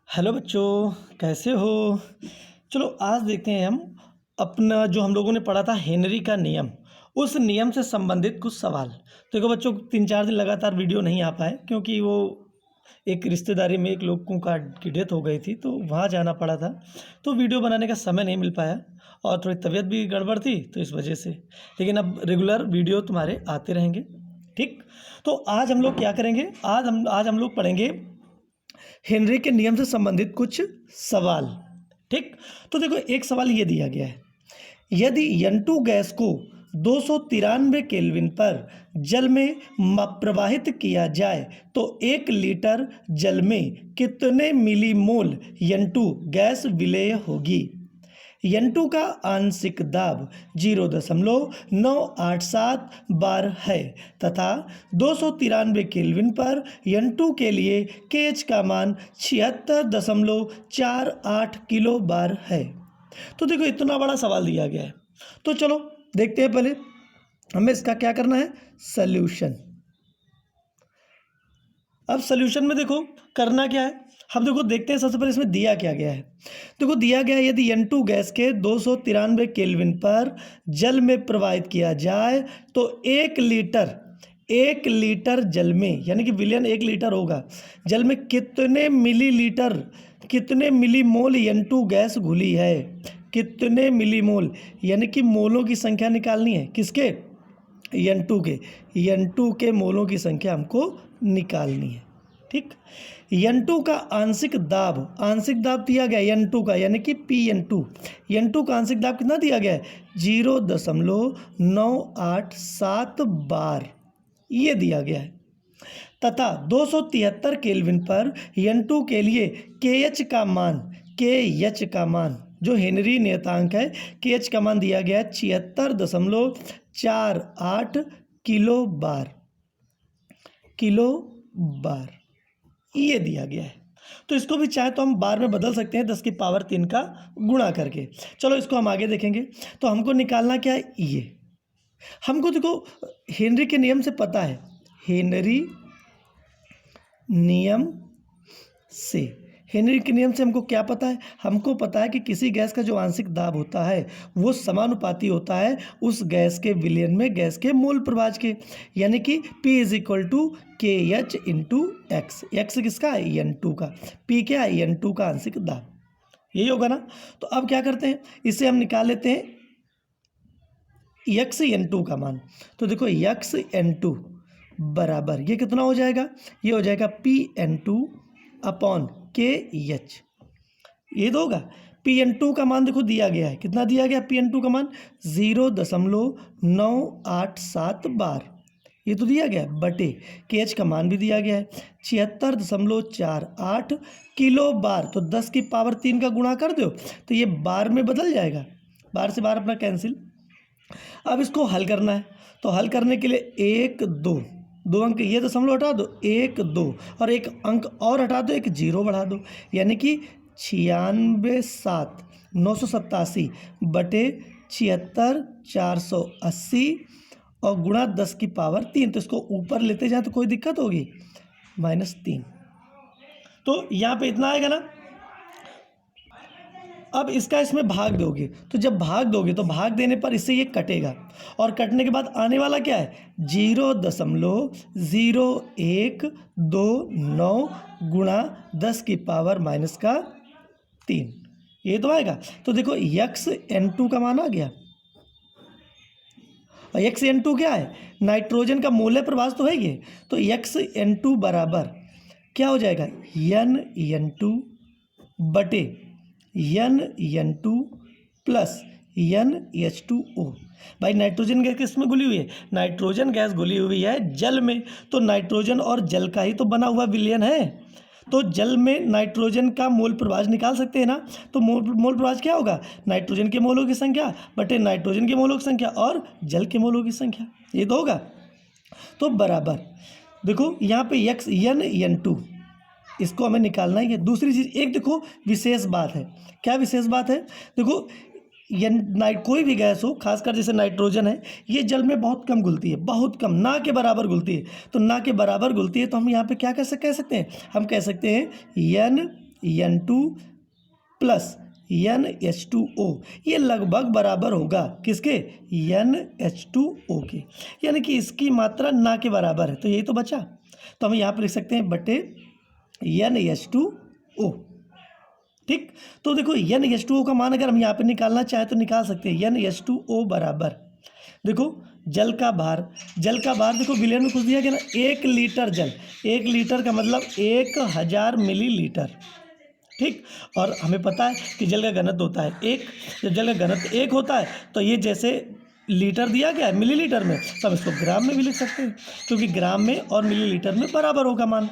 Hello बच्चों, कैसे हो? चलो आज देखते हैं हम अपना जो हम लोगों ने पढ़ा था हेनरी का नियम, उस नियम से संबंधित कुछ सवाल। देखो बच्चों, 3-4 दिन लगातार वीडियो नहीं आ पाए क्योंकि वो एक रिश्तेदारी में एक लोगों की डेथ हो गई थी, तो वहाँ जाना पड़ा था, तो वीडियो बनाने का समय नहीं मिल पाया और थोड़ी तबीयत भी गड़बड़ थी तो इस वजह से। लेकिन अब रेगुलर वीडियो तुम्हारे आते रहेंगे, ठीक? तो आज हम लोग क्या करेंगे, आज हम लोग पढ़ेंगे हेनरी के नियम से संबंधित कुछ सवाल। ठीक, तो देखो एक सवाल ये दिया गया है, यदि N2 गैस को 293 केल्विन पर जल में प्रवाहित किया जाए तो 1 लीटर जल में कितने मिलीमोल N2 गैस विलेय होगी? N2 का आंशिक दाब 0.987 बार है तथा 293 केल्विन पर N2 के लिए KH का मान 76.48 किलो बार है। तो देखो इतना बड़ा सवाल दिया गया है, तो चलो देखते हैं। पहले हमें इसका क्या करना है, सल्यूशन। अब सल्यूशन में देखो करना क्या है, हम देखो देखते हैं सबसे पहले इसमें दिया क्या गया है। देखो दिया गया है यदि N2 गैस के 293 केल्विन पर जल में प्रवाहित किया जाए तो 1 लीटर जल में, यानी कि विलियन 1 लीटर होगा, जल में कितने मिलीमोल N2 गैस घुली है। कितने मिलीमोल, यानी कि मोलों की संख्या निकालनी है। किसके? N2 के मोलों की संख्या हमको निकालनी है। ठीक, N2 का आंशिक दाब दिया गया N2 का, यानी कि N2 का आंशिक दाब कितना दिया गया है? 0.987 बार, ये दिया गया है तथा 273 केल्विन पर N2 के लिए KH का मान जो हेनरी नियतांक है, KH का मान दिया गया है 76.48 किलो बार, ये दिया गया है। तो इसको भी चाहे तो हम बार में बदल सकते हैं 10 की पावर 3 का गुणा करके। चलो इसको हम आगे देखेंगे। तो हमको निकालना क्या है, ये हमको देखो हेनरी के नियम से पता है, हेनरी के नियम से हमको क्या पता है, हमको पता है कि किसी गैस का जो आंशिक दाब होता है वो समानुपाती होता है उस गैस के विलयन में गैस के मोल प्रवाह के, यानी कि P = KH × X। X किसका है? N2 का। P क्या है? N2 का आंशिक दाब, यही होगा ना। तो अब क्या करते हैं, इसे हम निकाल लेते हैं X N2 का मान। तो देखो X N2 बराबर ये कितना हो जाएगा, ये हो जाएगा P_KH। ये तो होगा P_N2 का मान, देखो दिया गया है, कितना दिया गया P_N2 का मान? 0.987 बार, ये तो दिया गया है, बटे KH का मान भी दिया गया है 76.48 किलो बार। तो 10 की पावर 3 का गुणा कर दो तो ये बार में बदल जाएगा, बार से बार अपना कैंसिल। अब इसको हल करना है, तो हल करने के लिए 1 2 अंक, ये दशमलव हटा दो, 1 2 और एक अंक और हटा दो, एक 0 बढ़ा दो, यानी कि 96,787 बटे 76,480 और गुणा 10 की पावर 3। तो इसको ऊपर लेते जाए तो कोई दिक्कत होगी, -3। तो यहाँ पे इतना आएगा ना। अब इसका इसमें भाग दोगे, तो जब भाग दोगे तो भाग देने पर इससे ये कटेगा और कटने के बाद आने वाला क्या है, 0.0129 गुणा 10 की पावर -3, ये तो आएगा। तो देखो X N2 का मान आ गया, और X N2 क्या है? नाइट्रोजन का मोलर प्रवाह तो है ये। तो X N2 बराबर क्या हो जाएगा, N बटे N प्लस NH2O। भाई नाइट्रोजन गैस किस में घुली हुई है? नाइट्रोजन गैस घुली हुई है जल में, तो नाइट्रोजन और जल का ही तो बना हुआ विलयन है। तो जल में नाइट्रोजन का मोल प्रवाह निकाल सकते हैं ना। तो मोल प्रवाह क्या होगा, नाइट्रोजन के मोलों की संख्या बटे नाइट्रोजन के मोलों की संख्या और जल के मोलों की संख्या, ये तो होगा। तो बराबर देखो यहाँ पे N2 इसको हमें निकालना ही है। दूसरी चीज़ एक देखो विशेष बात है, क्या विशेष बात है, देखो कोई भी गैस हो, खासकर जैसे नाइट्रोजन है, ये जल में बहुत कम घुलती है, बहुत कम, ना के बराबर घुलती है। तो ना के बराबर घुलती है तो हम यहाँ पे क्या कह सकते हैं, हम कह सकते हैं N2 प्लस NH2O, ये लगभग बराबर होगा किसके, NH2O के, यानी कि इसकी मात्रा ना के बराबर है। तो यही तो बचा, तो हम यहाँ पर लिख सकते हैं बटे NH2O। ठीक, तो देखो NH2O का मान अगर हम यहाँ पे निकालना चाहें तो निकाल सकते हैं। NH2O बराबर, देखो जल का भार, जल का भार देखो विलियन में कुछ दिया गया ना, 1 लीटर जल, 1 लीटर का मतलब 1000 मिलीलीटर। ठीक, और हमें पता है कि जल का घनत्व होता है 1, जब जल का घनत्व 1 होता है तो ये जैसे लीटर दिया गया है मिलीलीटर में, तो हम इसको ग्राम में भी लिख सकते हैं, क्योंकि ग्राम में और मिलीलीटर में बराबर होगा मान,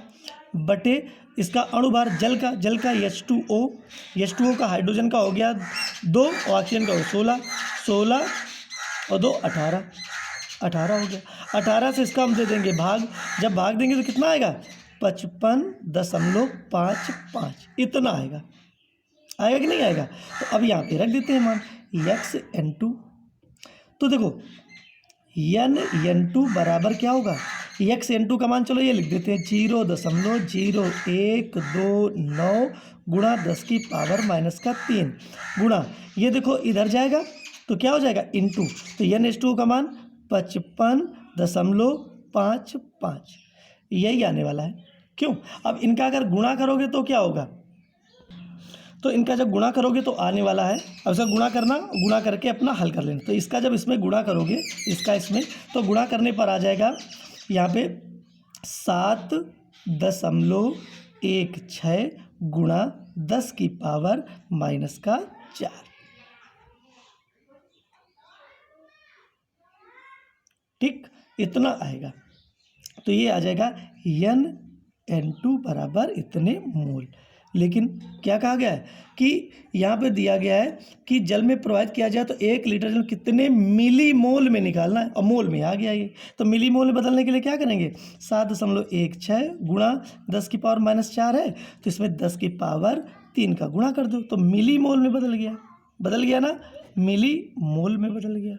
बटे इसका अणुभार जल का H2O का, हाइड्रोजन का हो गया 2 और ऑक्सीजन का हो 16 और 2 18 हो गया। 18 से इसका हम दे देंगे भाग, जब भाग देंगे तो कितना आएगा, 55.55, इतना आएगा कि नहीं आएगा। तो अब यहाँ पे रख देते हैं मान xN2। तो देखो N2 बराबर क्या होगा, xN2 का मान चलो ये लिख देते हैं 0.0129 गुणा 10 की पावर -3 गुणा, ये देखो इधर जाएगा तो क्या हो जाएगा इंटू, तो NH2 का मान 55.55, यही आने वाला है। क्यों, अब इनका अगर गुणा करोगे तो क्या होगा, तो इनका जब गुणा करोगे तो आने वाला है, अब इसका गुणा करना, गुणा करके अपना हल कर लेना। तो इसका जब इसमें गुणा करोगे, इसका इसमें, तो गुणा करने पर आ जाएगा यहाँ पे 7.16 गुणा 10 की पावर -4, ठीक, इतना आएगा। तो ये आ जाएगा N2 बराबर इतने मोल। लेकिन क्या कहा गया है कि यहाँ पे दिया गया है कि जल में प्रवाहित किया जाए तो 1 लीटर जल कितने मिली मोल में निकालना है, और मोल में आ गया ये, तो मिली मोल में बदलने के लिए क्या करेंगे, 7.16 गुणा 10 की पावर -4 है, तो इसमें 10 की पावर 3 का गुणा कर दो, तो मिली मोल में बदल गया ना, मिली मोल में बदल गया।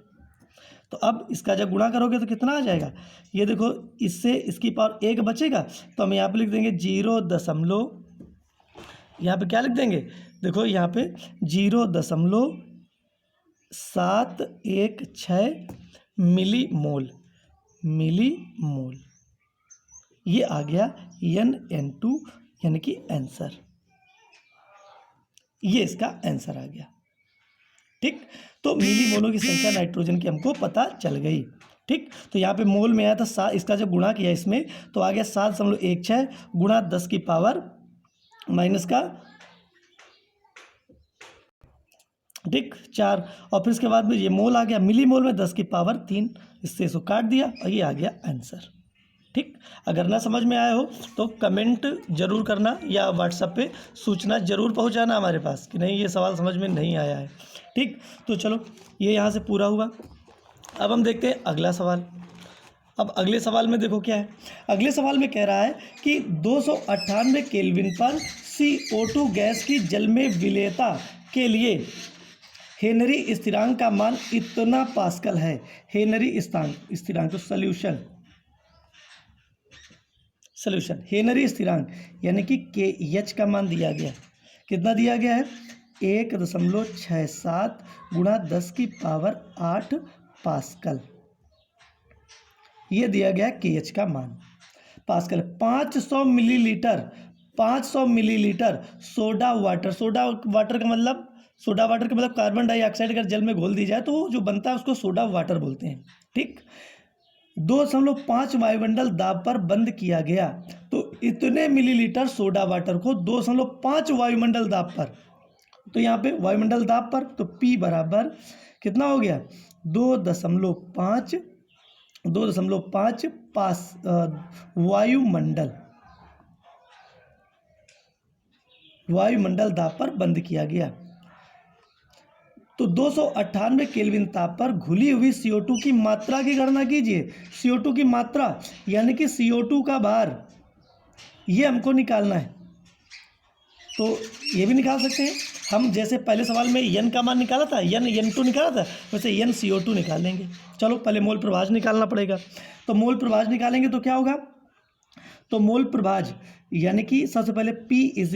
तो अब इसका जब गुणा करोगे तो कितना आ जाएगा, ये देखो इससे इसकी पावर 1 बचेगा, तो हम यहाँ पे लिख देंगे 0. यहाँ पे क्या लिख देंगे, देखो यहाँ पे 0.716 मिली मोल, ये आ गया N2 यानी कि आंसर, ये इसका आंसर आ गया। ठीक, तो मिली मोलों की संख्या नाइट्रोजन की हमको पता चल गई। ठीक, तो यहाँ पे मोल में आया था, इसका जब गुणा किया इसमें तो आ गया 7.16 गुणा 10 की पावर -4, और फिर इसके बाद में ये मोल आ गया, मिली मोल में 10 की पावर 3, इससे इसको काट दिया और ये आ गया आंसर। ठीक, अगर ना समझ में आया हो तो कमेंट जरूर करना या व्हाट्सएप पे सूचना जरूर पहुंचाना हमारे पास कि नहीं ये सवाल समझ में नहीं आया है। ठीक, तो चलो ये यहाँ से पूरा हुआ। अब हम देखते हैं अगला सवाल। अब अगले सवाल में देखो क्या है, अगले सवाल में कह रहा है कि 298 केल्विन पर CO2 गैस की जल में विलेयता के लिए हेनरी स्थिरांक का मान इतना पास्कल है। हेनरी स्थिरांक तो सॉल्यूशन हेनरी स्थिरांक यानी कि KH का मान दिया गया, कितना दिया गया है, 1.67 गुणा 10 की पावर 8 पास्कल, ये दिया गया KH का मान पास्कल। 500 मिलीलीटर सोडा वाटर का मतलब कार्बन डाइऑक्साइड अगर जल में घोल दी जाए तो जो बनता है उसको सोडा वाटर बोलते हैं। ठीक, 2.5 वायुमंडल दाब पर बंद किया गया, तो इतने मिलीलीटर सोडा वाटर को 2.5 वायुमंडल दाब पर, तो यहाँ पे वायुमंडल दाब पर तो P बराबर कितना हो गया, 2.5 वायुमंडल दाब पर बंद किया गया। तो 298 केल्विन ताप पर घुली हुई CO2 की मात्रा की गणना कीजिए। CO2 की मात्रा यानी कि CO2 का भार, ये हमको निकालना है। तो ये भी निकाल सकते हैं हम, जैसे पहले सवाल में N का मान निकाला था, N2 निकाला था, वैसे NCO2 निकाल लेंगे। चलो पहले मोल प्रभाज निकालना पड़ेगा, तो मोल प्रभाज निकालेंगे तो क्या होगा, तो मोल प्रभाज यानी कि सबसे पहले P =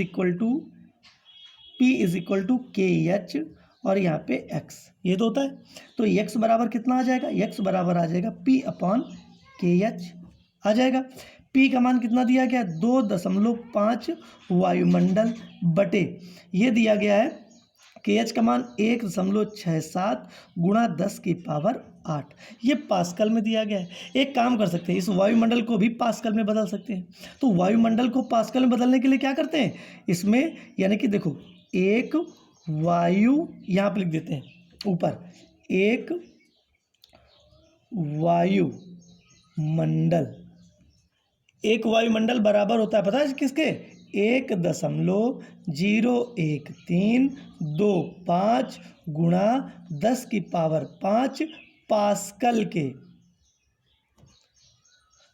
P is equal to K H और यहाँ पे x, ये तो होता है। तो x बराबर कितना आ जाएगा, x बराबर आ जाएगा P अपॉन के एच आ जाएगा। P का मान कितना दिया गया, 2.5 वायुमंडल बटे ये दिया गया है के एच का मान 1.67 गुणा 10 की पावर 8, ये पास्कल में दिया गया है। एक काम कर सकते हैं, इस वायुमंडल को भी पास्कल में बदल सकते हैं। तो वायुमंडल को पास्कल में बदलने के लिए क्या करते हैं, इसमें यानी कि देखो एक वायु यहाँ पे लिख देते हैं ऊपर, एक वायुमंडल, एक वायुमंडल बराबर होता है पता है किसके, 1.01325 गुणा 10 की पावर 5 पास्कल के।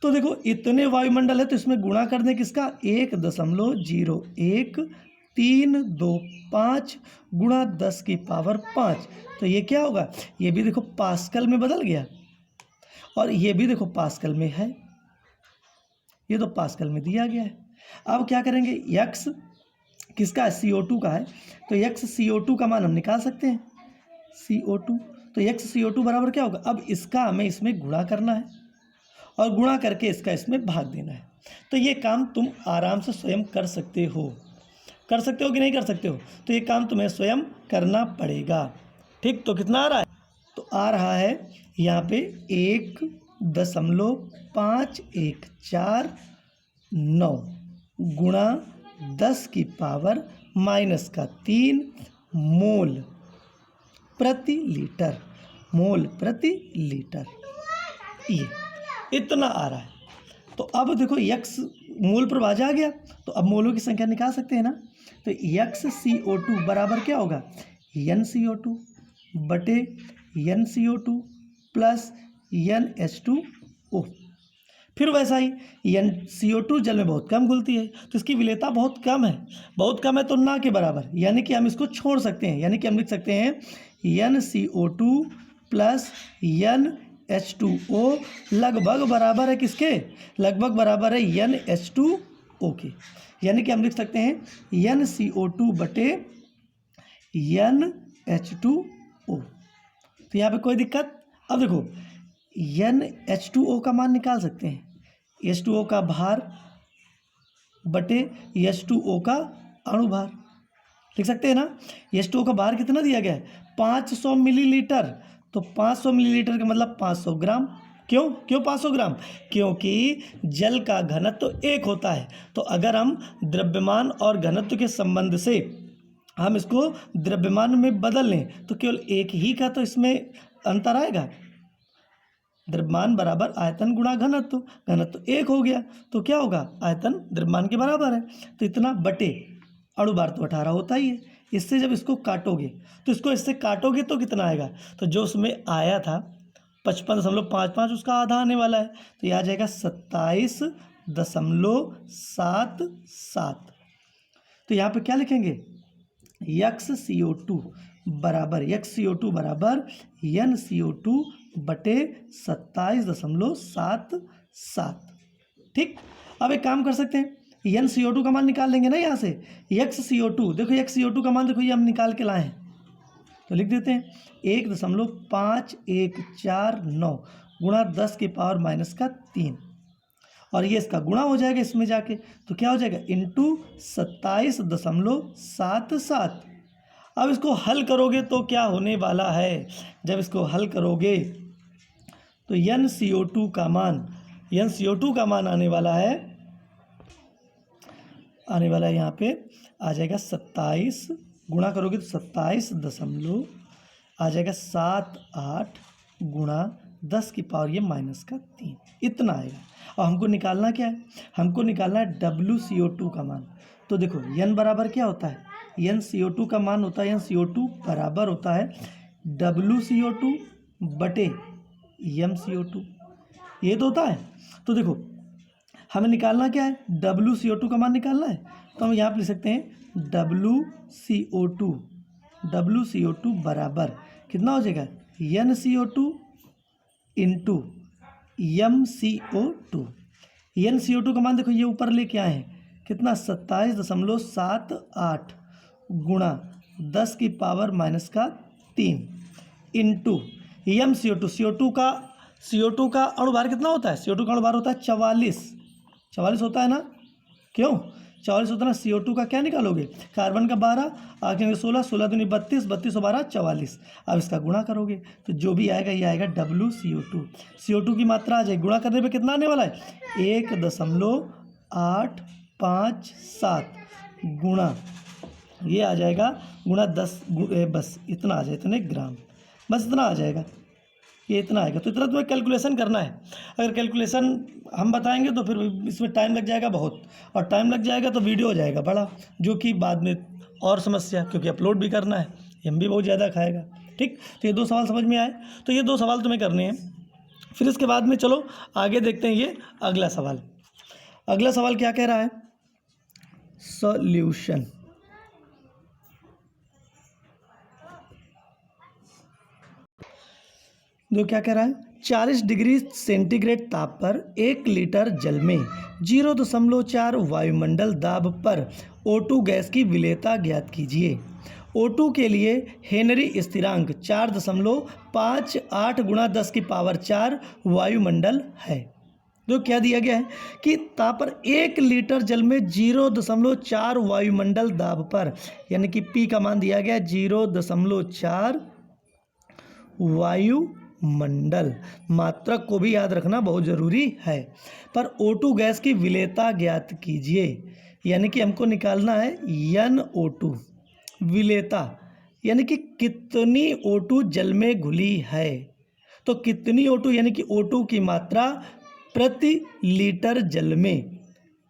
तो देखो इतने वायुमंडल है तो इसमें गुणा कर दें किसका, 1.01325 गुणा 10 की पावर 5। तो ये क्या होगा, ये भी देखो पास्कल में बदल गया और ये भी देखो पास्कल में है, ये तो पास्कल में दिया गया है। अब क्या करेंगे, x किसका है, CO2 का है, तो x CO2 का मान हम निकाल सकते हैं, CO2। तो x CO2 बराबर क्या होगा, अब इसका हमें इसमें गुणा करना है और गुणा करके इसका इसमें भाग देना है। तो ये काम तुम आराम से स्वयं कर सकते हो कि नहीं कर सकते हो, तो ये काम तुम्हें स्वयं करना पड़ेगा। ठीक, तो कितना आ रहा है, तो आ रहा है यहाँ पे 1.5149 गुणा 10 की पावर -3 मोल प्रति लीटर, मोल प्रति लीटर, ये इतना आ रहा है। तो अब देखो x मोल पर भाजा आ गया, तो अब मोलों की संख्या निकाल सकते हैं ना। तो XCO2 बराबर क्या होगा, NCO2 बटे NCO2 प्लस NH2O। फिर वैसा ही NCO2 जल में बहुत कम घुलती है तो इसकी विलेयता बहुत कम है तो ना के बराबर, यानी कि हम इसको छोड़ सकते हैं, यानी कि हम लिख सकते हैं NCO2 प्लस NH2O लगभग बराबर है किसके, लगभग बराबर है NH2O के, यानी कि हम लिख सकते हैं NCO2 बटे NH2O। तो यहाँ पे कोई दिक्कत, अब देखो NH2O का मान निकाल सकते हैं, H2O का भार बटे H2O का अणुभार, लिख सकते हैं ना। H2O का भार कितना दिया गया है, 500 मिलीलीटर, तो 500 मिलीलीटर का मतलब 500 ग्राम। क्यों 500 ग्राम, क्योंकि जल का घनत्व तो एक होता है। तो अगर हम द्रव्यमान और घनत्व के संबंध से हम इसको द्रव्यमान में बदल लें तो केवल एक ही का तो इसमें अंतर आएगा, द्रव्यमान बराबर आयतन गुणा घनत्व, घनत्व एक हो गया तो क्या होगा, आयतन द्रव्यमान के बराबर है, तो इतना बटे अणुभार तो 18 होता ही है। इससे जब इसको काटोगे तो इसको इससे काटोगे तो कितना आएगा, तो जो उसमें आया था 55.55 उसका आधा आने वाला है, तो ये आ जाएगा 27.77। तो यहाँ पे क्या लिखेंगे, XCO2 बराबर NCO2 बटे 27.77। ठीक, अब एक काम कर सकते हैं, NCO2 का मान निकाल लेंगे ना यहाँ से, XCO2 देखो, XCO2 का मान देखो ये हम निकाल के लाए हैं, तो लिख देते हैं 1.5149 गुणा 10 की पावर -3 और ये इसका गुणा हो जाएगा इसमें जाके, तो क्या हो जाएगा इंटू 27.77। अब इसको हल करोगे तो क्या होने वाला है, जब इसको हल करोगे तो NCO2 का मान आने वाला है यहाँ पे आ जाएगा 27, गुणा करोगे तो 27 आ जाएगा 78 गुणा 10 की पावर ये -3, इतना आएगा। और हमको निकालना क्या है, हमको निकालना है WCO2 का मान। तो देखो N बराबर क्या होता है, NCO2 का मान होता है, NCO2 बराबर होता है WCO2 बटे MCO2, ये तो होता है। तो देखो हमें निकालना क्या है, WCO2 का मान निकालना है, तो हम यहाँ पर लिख सकते हैं WCO2 बराबर कितना हो जाएगा, NCO2 इंटू MCO2। NCO2 का मान देखो ये ऊपर लेके आए हैं कितना, 27.78 गुणा 10 की पावर माइनस का 3 इंटू एम CO2 का अणुभार कितना होता है? CO2 का अणुभार होता है 44 होता है ना? क्यों 44 होता है ना? CO2 का क्या निकालोगे? कार्बन का 12, आगे 16 दूनी 32, 32 और 12 44। अब इसका गुणा करोगे तो जो भी आएगा ये आएगा CO2 की मात्रा आ जाएगी। गुणा करने पे कितना आने वाला है? 1.857 गुणा ये आ जाएगा गुणा 10 बस इतना आ जाए, इतने ग्राम, बस इतना आ जाएगा, ये इतना आएगा। तो इतना तुम्हें कैलकुलेशन करना है। अगर कैलकुलेशन हम बताएंगे तो फिर इसमें टाइम लग जाएगा बहुत, और टाइम लग जाएगा तो वीडियो हो जाएगा बड़ा, जो कि बाद में और समस्या, क्योंकि अपलोड भी करना है, एम भी बहुत ज़्यादा खाएगा। ठीक, तो ये 2 सवाल समझ में आए। तो ये 2 सवाल तुम्हें करने हैं। फिर इसके बाद में चलो आगे देखते हैं ये अगला सवाल। अगला सवाल क्या कह रहा है? सॉल्यूशन। जो क्या कह रहा है? 40 डिग्री सेंटीग्रेड ताप पर 1 लीटर जल में 0.4 वायुमंडल दाब पर O2 गैस की विलेयता ज्ञात कीजिए। O2 के लिए हेनरी स्थिरांक 4.58 गुणा 10 की पावर 4 वायुमंडल है। जो क्या दिया गया है कि ताप पर 1 लीटर जल में 0.4 वायुमंडल दाब पर, यानी कि P का मान दिया गया 0.4 वायुमंडल। मात्रक को भी याद रखना बहुत ज़रूरी है। पर O2 गैस की विलेयता ज्ञात कीजिए, यानी कि हमको निकालना है NO2 विलेयता, यानी कि कितनी O2 जल में घुली है। तो कितनी O2 यानी कि O2 की मात्रा प्रति लीटर जल में,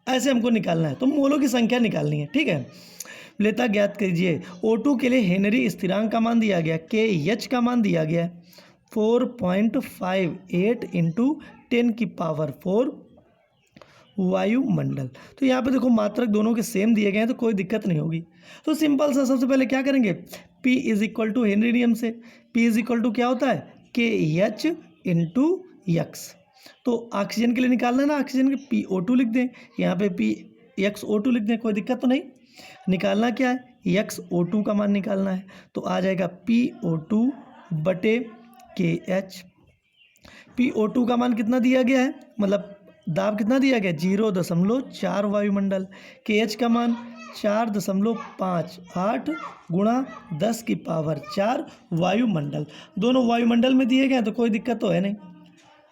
ऐसे हमको निकालना है। तो मोलों की संख्या निकालनी है। ठीक है, विलेयता ज्ञात कीजिए। O2 के लिए हेनरी स्थिरांक का मान दिया गया, KH का मान दिया गया 4.58 इंटू 10 की पावर 4 वायुमंडल। तो यहाँ पे देखो मात्रक दोनों के सेम दिए गए हैं, तो कोई दिक्कत नहीं होगी। तो सिंपल सा सबसे पहले क्या करेंगे? P is equal to Henry नियम से P इज इक्वल टू क्या होता है? KH into x. तो ऑक्सीजन के लिए निकालना है ना, ऑक्सीजन के PO2 लिख दें, यहाँ पे PXO2 लिख दें, कोई दिक्कत तो नहीं। निकालना क्या है? XO2 का मान निकालना है। तो आ जाएगा PO2 बटे KH। PO2 का मान कितना दिया गया है, मतलब दाब कितना दिया गया? 0.4 वायुमंडल। KH का मान 4.58 गुणा 10 की पावर 4 वायुमंडल। दोनों वायुमंडल में दिए गए, तो कोई दिक्कत तो है नहीं।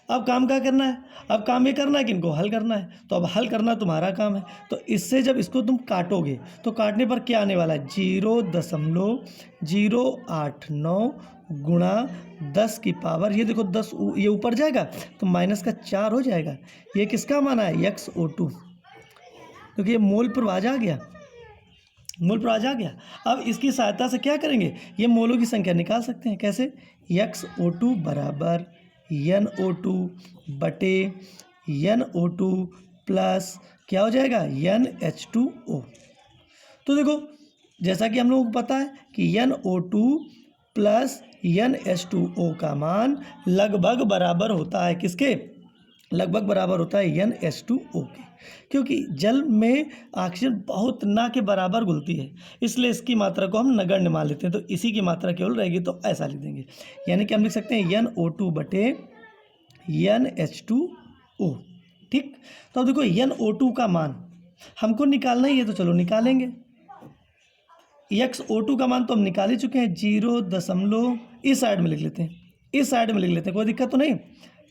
अब काम क्या करना है? अब काम ये करना है कि इनको हल करना है। तो अब हल करना तुम्हारा काम है। तो इससे जब इसको तुम काटोगे तो काटने पर क्या आने वाला है? 0.089 गुणा 10 की पावर, ये देखो 10 ये ऊपर जाएगा तो माइनस का 4 हो जाएगा। ये किसका माना है? XO2, क्योंकि ये मोल प्रवाह आ गया, मोल प्रवाह आ गया। अब इसकी सहायता से क्या करेंगे? ये मोलों की संख्या निकाल सकते हैं। कैसे? XO2 बराबर NO2 बटे NO2 प्लस क्या हो जाएगा? NH2O। तो देखो जैसा कि हम लोगों को पता है कि NO2 प्लस NH2O का मान लगभग बराबर होता है किसके? लगभग बराबर होता है NH2O के, क्योंकि जल में ऑक्सीजन बहुत ना के बराबर घुलती है, इसलिए इसकी मात्रा को हम नगण्य मान लेते हैं। तो इसी की मात्रा केवल रहेगी, तो ऐसा लिख देंगे। यानी कि हम लिख सकते हैं NO2 बटे NH2O। ठीक, तो अब देखो NO2 का मान हमको निकालना ही है, तो चलो निकालेंगे। XO2 का मान तो हम निकाल ही चुके हैं, 0. इस साइड में लिख लेते हैं, इस साइड में लिख लेते हैं, कोई दिक्कत तो नहीं।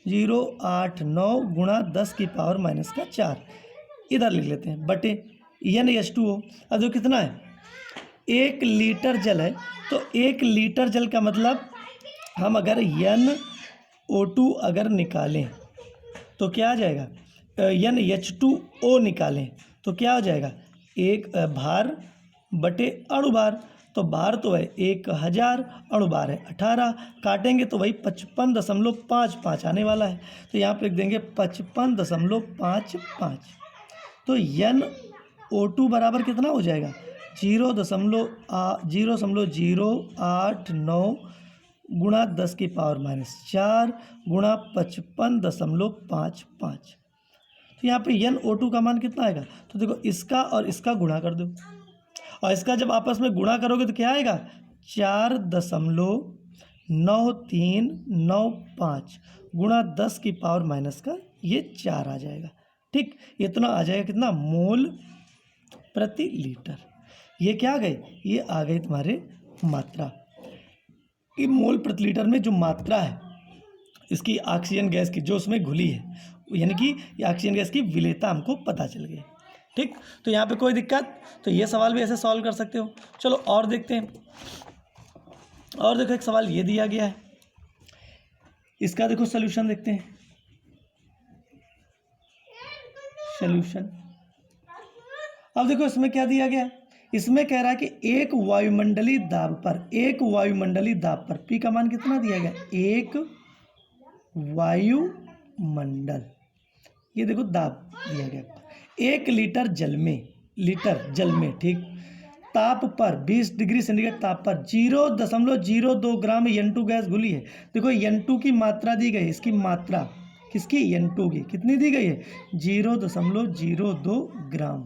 0.89 गुणा 10 की पावर माइनस का 4 इधर लिख लेते हैं, बटे NH2O। अब जो कितना है? 1 लीटर जल है, तो 1 लीटर जल का मतलब हम अगर NO2 अगर निकालें तो क्या आ जाएगा? NH2O निकालें तो क्या हो जाएगा? एक भार बटे अणुभार। तो भार तो है 1000, अणुभार है 18, काटेंगे तो वही 55.55 आने वाला है। तो यहाँ पर लिख देंगे 55.55। तो NO2 बराबर कितना हो जाएगा? 0.089 गुणा 10 की पावर माइनस 4 गुणा 55.55। तो यहाँ पे NO2 का मान कितना आएगा? तो देखो इसका और इसका गुणा कर दो, और इसका जब आपस में गुणा करोगे तो क्या आएगा, 4.9395 गुणा 10 की पावर माइनस का ये 4 आ जाएगा। ठीक, इतना आ जाएगा कितना, मोल प्रति लीटर। ये क्या आ गई, ये आ गई तुम्हारे मात्रा। कि मोल प्रति लीटर में जो मात्रा है इसकी ऑक्सीजन गैस की जो उसमें घुली है, यानी कि ये ऑक्सीजन गैस की विलेयता हमको पता चल गई। ठीक, तो यहाँ पे कोई दिक्कत, तो ये सवाल भी ऐसे सॉल्व कर सकते हो। चलो और देखते हैं, और देखो एक सवाल ये दिया गया है, इसका देखो सॉल्यूशन देखते हैं। सॉल्यूशन, अब देखो इसमें क्या दिया गया है, इसमें कह रहा है कि एक वायुमंडलीय दाब पर P का मान कितना दिया गया, एक वायुमंडल, ये देखो दाब दिया गया 1 लीटर जल में, ठीक, ताप पर 20 डिग्री सेंटीग्रेड ताप पर 0.02 ग्राम N2 गैस घुली है। देखो N2 की मात्रा दी गई, इसकी मात्रा किसकी, N2 की कितनी दी गई है, 0.02 ग्राम।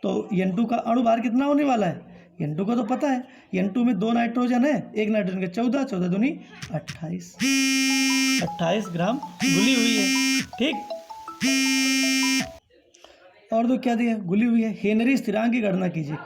तो N2 का अणु भार कितना होने वाला है, N2 को तो पता है, N2 में 2 नाइट्रोजन है, एक नाइट्रोजन का 14 दूनी 28 ग्राम घुली हुई है। ठीक, और तो क्या दिया, घुली हुई है। हेनरी स्थिरांक की गणना कीजिए।